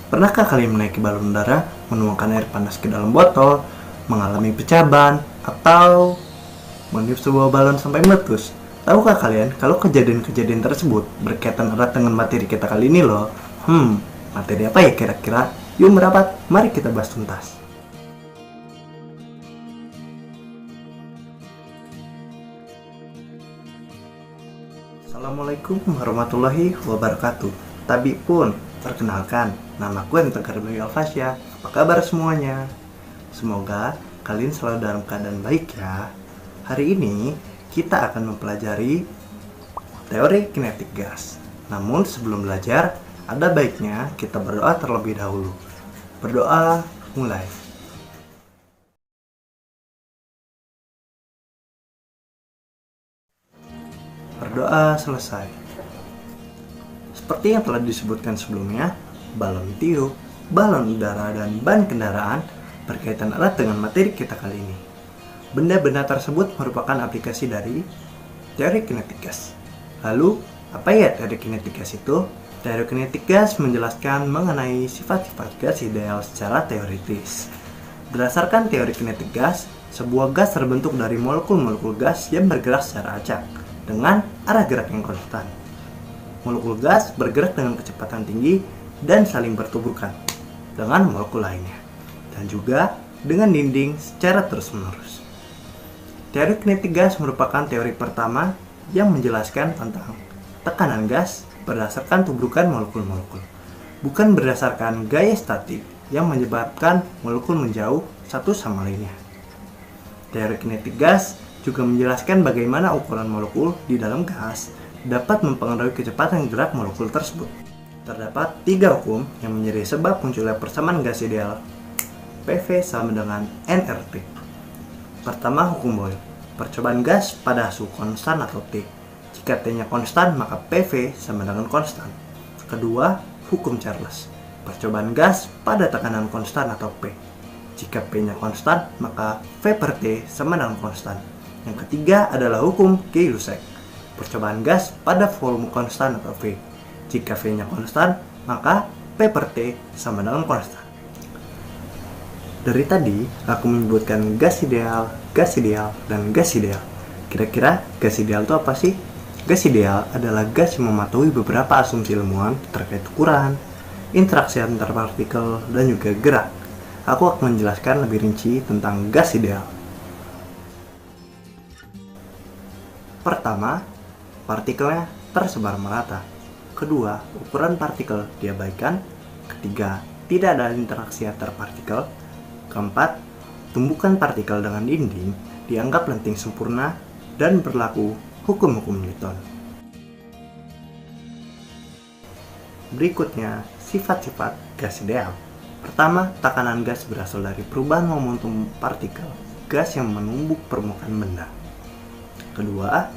Pernahkah kalian menaiki balon udara, menuangkan air panas ke dalam botol, mengalami pecah ban, atau meniup sebuah balon sampai meletus? Tahukah kalian kalau kejadian-kejadian tersebut berkaitan erat dengan materi kita kali ini loh? Materi apa ya kira-kira? Yuk merapat, mari kita bahas tuntas. Assalamualaikum warahmatullahi wabarakatuh. Tabi pun, perkenalkan, namaku Tegar Bayu Alfasya. Apa kabar semuanya? Semoga kalian selalu dalam keadaan baik ya. Hari ini kita akan mempelajari teori kinetik gas. Namun sebelum belajar, ada baiknya kita berdoa terlebih dahulu. Berdoa, mulai. Berdoa selesai. Seperti yang telah disebutkan sebelumnya, balon tiup, balon udara, dan ban kendaraan berkaitan erat dengan materi kita kali ini. Benda-benda tersebut merupakan aplikasi dari teori kinetik gas. Lalu, apa ya teori kinetik gas itu? Teori kinetik gas menjelaskan mengenai sifat-sifat gas ideal secara teoritis. Berdasarkan teori kinetik gas, sebuah gas terbentuk dari molekul-molekul gas yang bergerak secara acak dengan arah gerak yang konstan. Molekul gas bergerak dengan kecepatan tinggi dan saling bertuburkan dengan molekul lainnya, dan juga dengan dinding secara terus-menerus. Teori kinetik gas merupakan teori pertama yang menjelaskan tentang tekanan gas berdasarkan tubrukan molekul-molekul, bukan berdasarkan gaya statik yang menyebabkan molekul menjauh satu sama lainnya. Teori kinetik gas juga menjelaskan bagaimana ukuran molekul di dalam gas dapat mempengaruhi kecepatan gerak molekul tersebut. Terdapat 3 hukum yang menjadi sebab munculnya persamaan gas ideal PV sama dengan nRT. Pertama, hukum Boyle. Percobaan gas pada suhu konstan atau T. Jika T-nya konstan, maka PV sama dengan konstan. Kedua, hukum Charles. Percobaan gas pada tekanan konstan atau P. Jika P-nya konstan, maka V per T sama dengan konstan. Yang ketiga adalah hukum Gay-Lussac. Percobaan gas pada volume konstan atau V. Jika V-nya konstan, maka P per T sama dengan konstan. Dari tadi, aku menyebutkan gas ideal, dan gas ideal. Kira-kira gas ideal itu apa sih? Gas ideal adalah gas yang mematuhi beberapa asumsi ilmuwan terkait ukuran, interaksi antar partikel, dan juga gerak. Aku akan menjelaskan lebih rinci tentang gas ideal. Pertama, partikelnya tersebar merata. Kedua, ukuran partikel diabaikan. Ketiga, tidak ada interaksi antar partikel. Keempat, tumbukan partikel dengan dinding dianggap lenting sempurna dan berlaku hukum-hukum Newton. Berikutnya, sifat-sifat gas ideal. Pertama, tekanan gas berasal dari perubahan momentum partikel gas yang menumbuk permukaan benda. Kedua,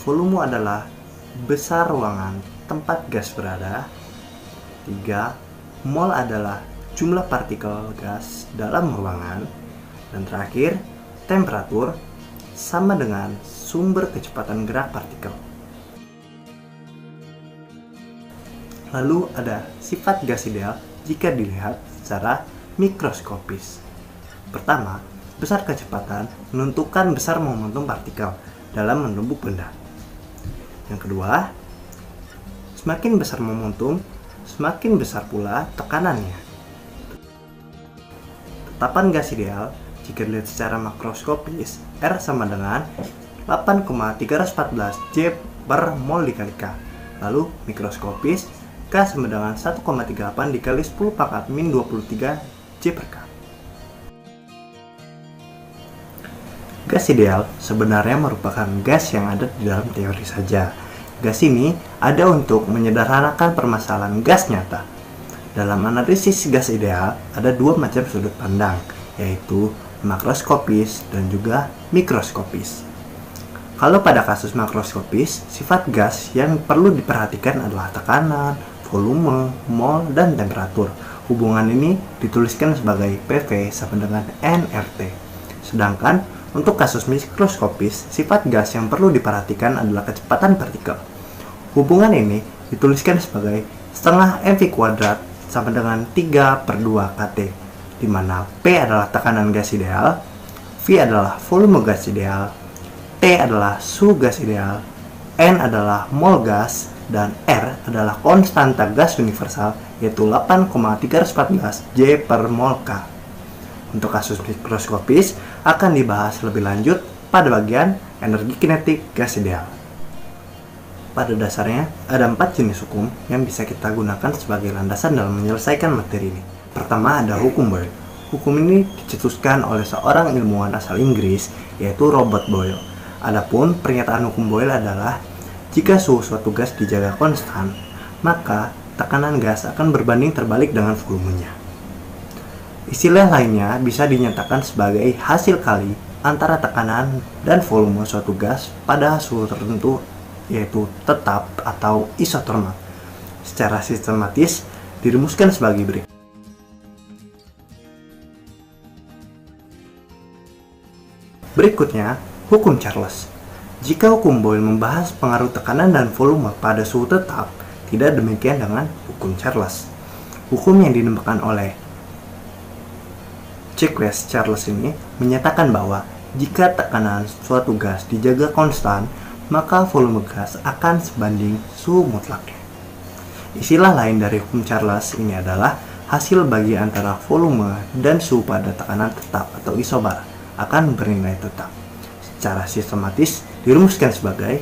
volume adalah besar ruangan tempat gas berada. 3. Mol adalah jumlah partikel gas dalam ruangan. Dan terakhir, temperatur sama dengan sumber kecepatan gerak partikel. Lalu ada sifat gas ideal jika dilihat secara mikroskopis. Pertama, besar kecepatan menentukan besar momentum partikel dalam menumbuk benda. Yang kedua, semakin besar momentum, semakin besar pula tekanannya. Tetapan gas ideal jika dilihat secara makroskopis, R sama dengan 8,314 J per mol dikali K. Lalu mikroskopis, K sama dengan 1,38 dikali 10 pangkat min 23 J per K. Gas ideal sebenarnya merupakan gas yang ada di dalam teori saja. Gas ini ada untuk menyederhanakan permasalahan gas nyata. Dalam analisis gas ideal ada 2 macam sudut pandang, yaitu makroskopis dan juga mikroskopis. Kalau pada kasus makroskopis, sifat gas yang perlu diperhatikan adalah tekanan, volume, mol, dan temperatur. Hubungan ini dituliskan sebagai PV sama dengan nRT. Sedangkan untuk kasus mikroskopis, sifat gas yang perlu diperhatikan adalah kecepatan partikel. Hubungan ini dituliskan sebagai setengah mv kuadrat sama dengan 3/2 kT, di mana P adalah tekanan gas ideal, V adalah volume gas ideal, T adalah suhu gas ideal, N adalah mol gas, dan R adalah konstanta gas universal, yaitu 8,314 J per mol K. Untuk kasus mikroskopis akan dibahas lebih lanjut pada bagian energi kinetik gas ideal. Pada dasarnya, ada 4 jenis hukum yang bisa kita gunakan sebagai landasan dalam menyelesaikan materi ini. Pertama, ada hukum Boyle. Hukum ini dicetuskan oleh seorang ilmuwan asal Inggris, yaitu Robert Boyle. Adapun pernyataan hukum Boyle adalah, jika suhu suatu gas dijaga konstan, maka tekanan gas akan berbanding terbalik dengan volumenya. Istilah lainnya bisa dinyatakan sebagai hasil kali antara tekanan dan volume suatu gas pada suhu tertentu, yaitu tetap atau isotermal. Secara sistematis dirumuskan sebagai berikut. Berikutnya, hukum Charles. Jika hukum Boyle membahas pengaruh tekanan dan volume pada suhu tetap, tidak demikian dengan hukum Charles. Hukum yang dinamakan oleh Jacques Charles ini menyatakan bahwa jika tekanan suatu gas dijaga konstan, maka volume gas akan sebanding suhu mutlaknya. Istilah lain dari hukum Charles ini adalah hasil bagi antara volume dan suhu pada tekanan tetap atau isobar akan bernilai tetap. Secara sistematis dirumuskan sebagai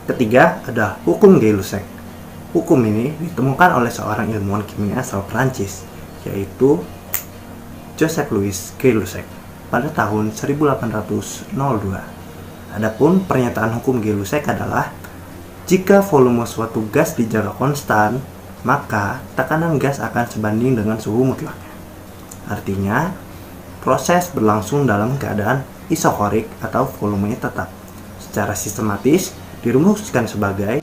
ketiga, ada hukum Gay-Lussac. Hukum ini ditemukan oleh seorang ilmuwan kimia asal Prancis, yaitu Joseph Louis Gay-Lussac pada tahun 1802. Adapun pernyataan hukum Gay-Lussac adalah, jika volume suatu gas dijaga konstan, maka tekanan gas akan sebanding dengan suhu mutlaknya. Artinya, proses berlangsung dalam keadaan isokorik atau volumenya tetap. Secara sistematis dirumuskan sebagai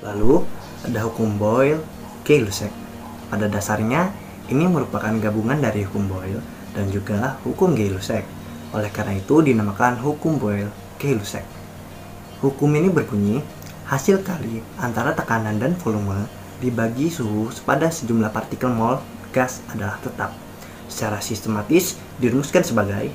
lalu ada hukum Boyle-Gay-Lussac. Pada dasarnya, ini merupakan gabungan dari hukum Boyle dan juga hukum Gay-Lussac. Oleh karena itu dinamakan hukum Boyle-Gay-Lussac. Hukum ini berbunyi, hasil kali antara tekanan dan volume dibagi suhu pada sejumlah partikel mol gas adalah tetap. Secara sistematis dirumuskan sebagai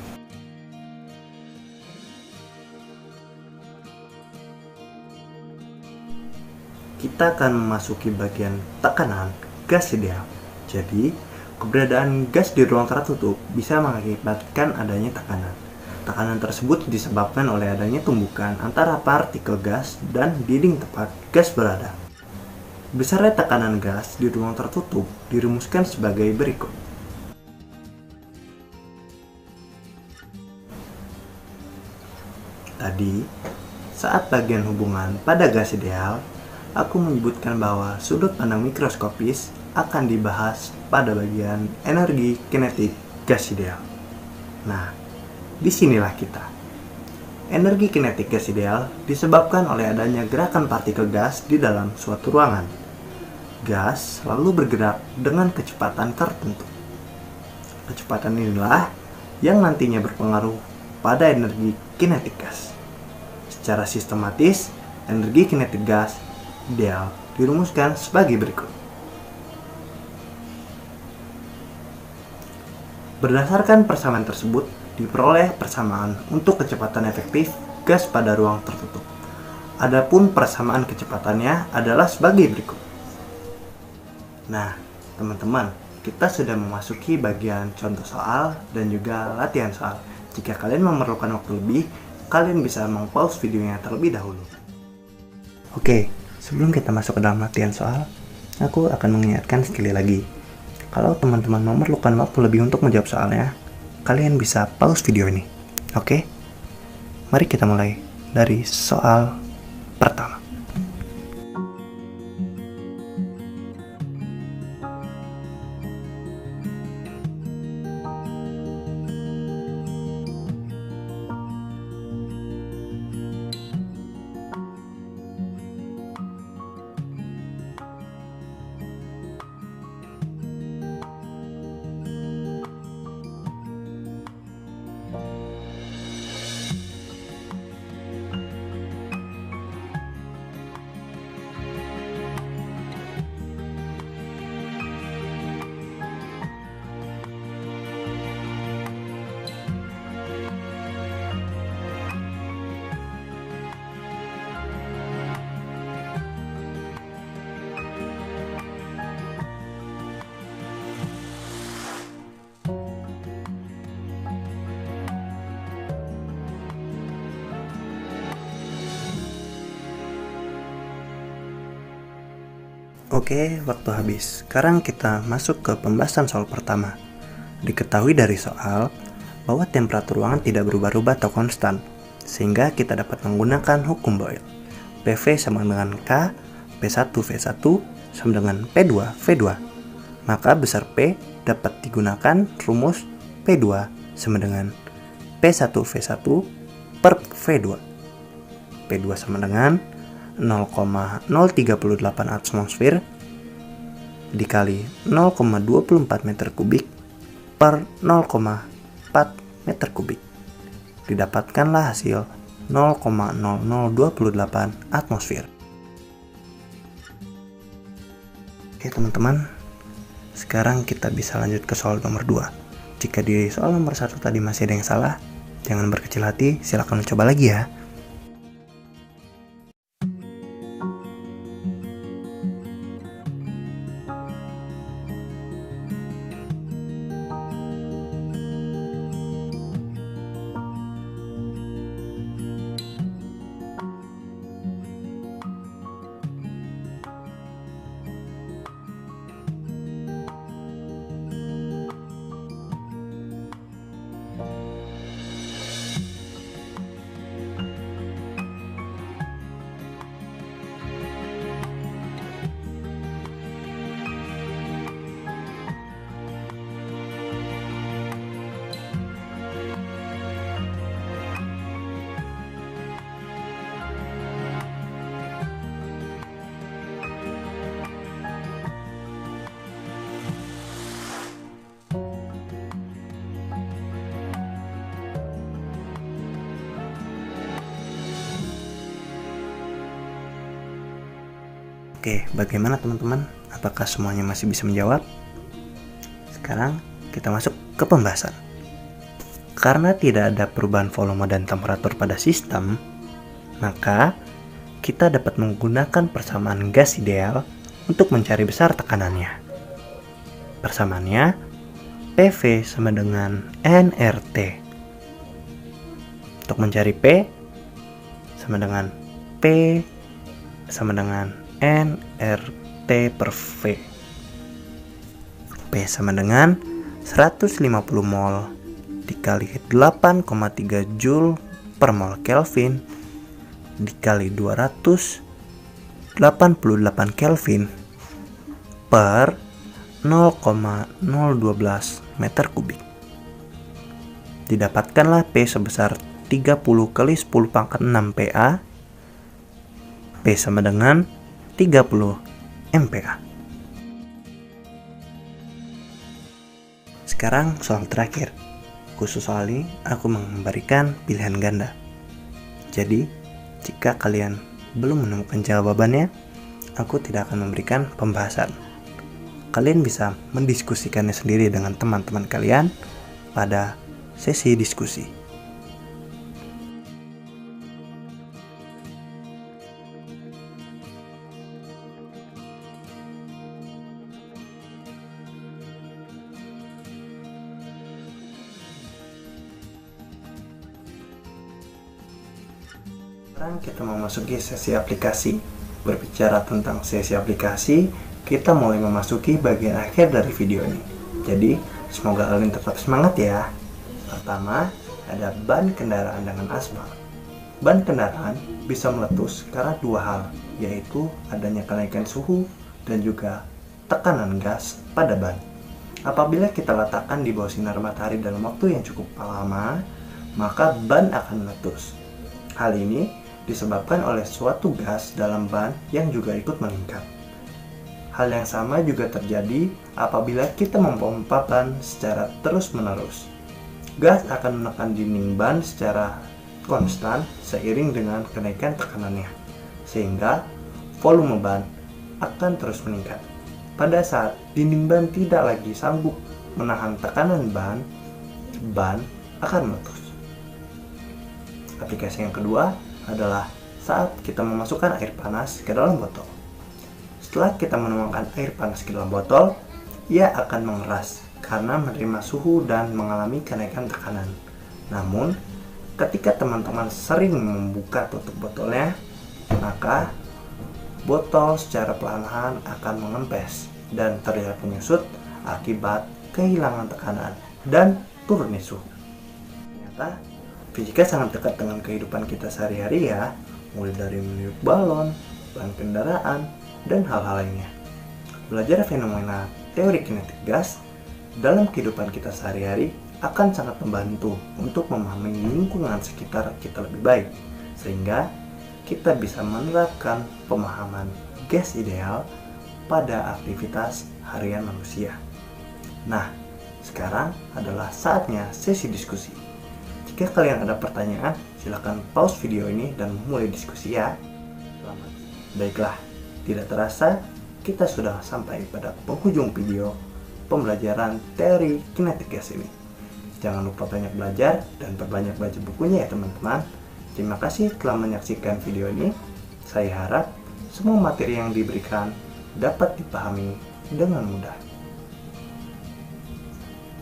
kita akan memasuki bagian tekanan gas ideal. Jadi, keberadaan gas di ruang tertutup bisa mengakibatkan adanya tekanan. Tekanan tersebut disebabkan oleh adanya tumbukan antara partikel gas dan dinding tempat gas berada. Besarnya tekanan gas di ruang tertutup dirumuskan sebagai berikut. Tadi, saat bagian hubungan pada gas ideal, aku menyebutkan bahwa sudut pandang mikroskopis akan dibahas pada bagian energi kinetik gas ideal. Nah, disinilah kita. Energi kinetik gas ideal disebabkan oleh adanya gerakan partikel gas di dalam suatu ruangan. Gas selalu bergerak dengan kecepatan tertentu. Kecepatan inilah yang nantinya berpengaruh pada energi kinetik gas. Secara sistematis, energi kinetik gas ideal dirumuskan sebagai berikut. Berdasarkan persamaan tersebut, diperoleh persamaan untuk kecepatan efektif gas pada ruang tertutup. Adapun persamaan kecepatannya adalah sebagai berikut. Nah, teman-teman, kita sudah memasuki bagian contoh soal dan juga latihan soal. Jika kalian memerlukan waktu lebih, kalian bisa meng-pause videonya terlebih dahulu. Oke, sebelum kita masuk ke dalam latihan soal, aku akan mengingatkan sekali lagi. Kalau teman-teman memerlukan waktu lebih untuk menjawab soalnya, kalian bisa pause video ini. Oke? Mari kita mulai dari soal pertama. Oke, waktu habis. Sekarang kita masuk ke pembahasan soal pertama. Diketahui dari soal bahwa temperatur ruangan tidak berubah-ubah atau konstan, sehingga kita dapat menggunakan hukum Boyle. PV sama dengan K, P1 V1 sama dengan P2 V2. Maka besar P dapat digunakan rumus P2 sama dengan P1 V1 per V2. P2 sama dengan 0,038 atmosfer dikali 0,24 meter kubik per 0,4 meter kubik. Didapatkanlah hasil 0,0028 atmosfer. Oke teman-teman, sekarang kita bisa lanjut ke soal nomor 2. Jika di soal nomor 1 tadi masih ada yang salah, jangan berkecil hati, silakan mencoba lagi ya. Oke, bagaimana teman-teman? Apakah semuanya masih bisa menjawab? Sekarang kita masuk ke pembahasan. Karena tidak ada perubahan volume dan temperatur pada sistem, maka kita dapat menggunakan persamaan gas ideal untuk mencari besar tekanannya. Persamaannya PV sama dengan nRT. Untuk mencari P sama dengan P sama dengan nRT per V. P sama dengan 150 mol dikali 8,3 Joule per mol Kelvin dikali 288 Kelvin per 0,012 meter kubik. Didapatkanlah P sebesar 30 kali 10 pangkat 6 PA. P sama dengan 30 MPa. Sekarang soal terakhir. Khusus soal ini aku memberikan pilihan ganda. Jadi, jika kalian belum menemukan jawabannya, aku tidak akan memberikan pembahasan. Kalian bisa mendiskusikannya sendiri dengan teman-teman kalian pada sesi diskusi. Sekarang kita memasuki sesi aplikasi. Berbicara tentang sesi aplikasi, kita mulai memasuki bagian akhir dari video ini. Jadi, semoga kalian tetap semangat ya. Pertama, ada ban kendaraan dengan aspal. Ban kendaraan bisa meletus karena dua hal, yaitu adanya kenaikan suhu dan juga tekanan gas pada ban. Apabila kita letakkan di bawah sinar matahari dalam waktu yang cukup lama, maka ban akan meletus. Hal ini disebabkan oleh suatu gas dalam ban yang juga ikut meningkat. Hal yang sama juga terjadi apabila kita memompa ban secara terus-menerus. Gas akan menekan dinding ban secara konstan seiring dengan kenaikan tekanannya, sehingga volume ban akan terus meningkat. Pada saat dinding ban tidak lagi sanggup menahan tekanan ban akan meletus. Aplikasi yang kedua adalah saat kita memasukkan air panas ke dalam botol. Setelah kita menuangkan air panas ke dalam botol, ia akan mengeras karena menerima suhu dan mengalami kenaikan tekanan. Namun, ketika teman-teman sering membuka tutup botolnya, maka botol secara perlahan akan mengempes dan terlihat menyusut akibat kehilangan tekanan dan turunnya suhu. Ternyata fisika sangat dekat dengan kehidupan kita sehari-hari ya, mulai dari meniup balon, ban kendaraan, dan hal-hal lainnya. Belajar fenomena teori kinetik gas dalam kehidupan kita sehari-hari akan sangat membantu untuk memahami lingkungan sekitar kita lebih baik, sehingga kita bisa menerapkan pemahaman gas ideal pada aktivitas harian manusia. Nah, sekarang adalah saatnya sesi diskusi. Jika kalian ada pertanyaan, silakan pause video ini dan mulai diskusi ya. Selamat. Baiklah, tidak terasa kita sudah sampai pada penghujung video pembelajaran teori kinetik gas ini. Jangan lupa banyak belajar dan perbanyak baca bukunya ya teman-teman. Terima kasih telah menyaksikan video ini. Saya harap semua materi yang diberikan dapat dipahami dengan mudah.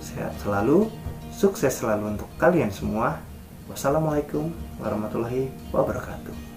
Sehat selalu, sukses selalu untuk kalian semua. Wassalamualaikum warahmatullahi wabarakatuh.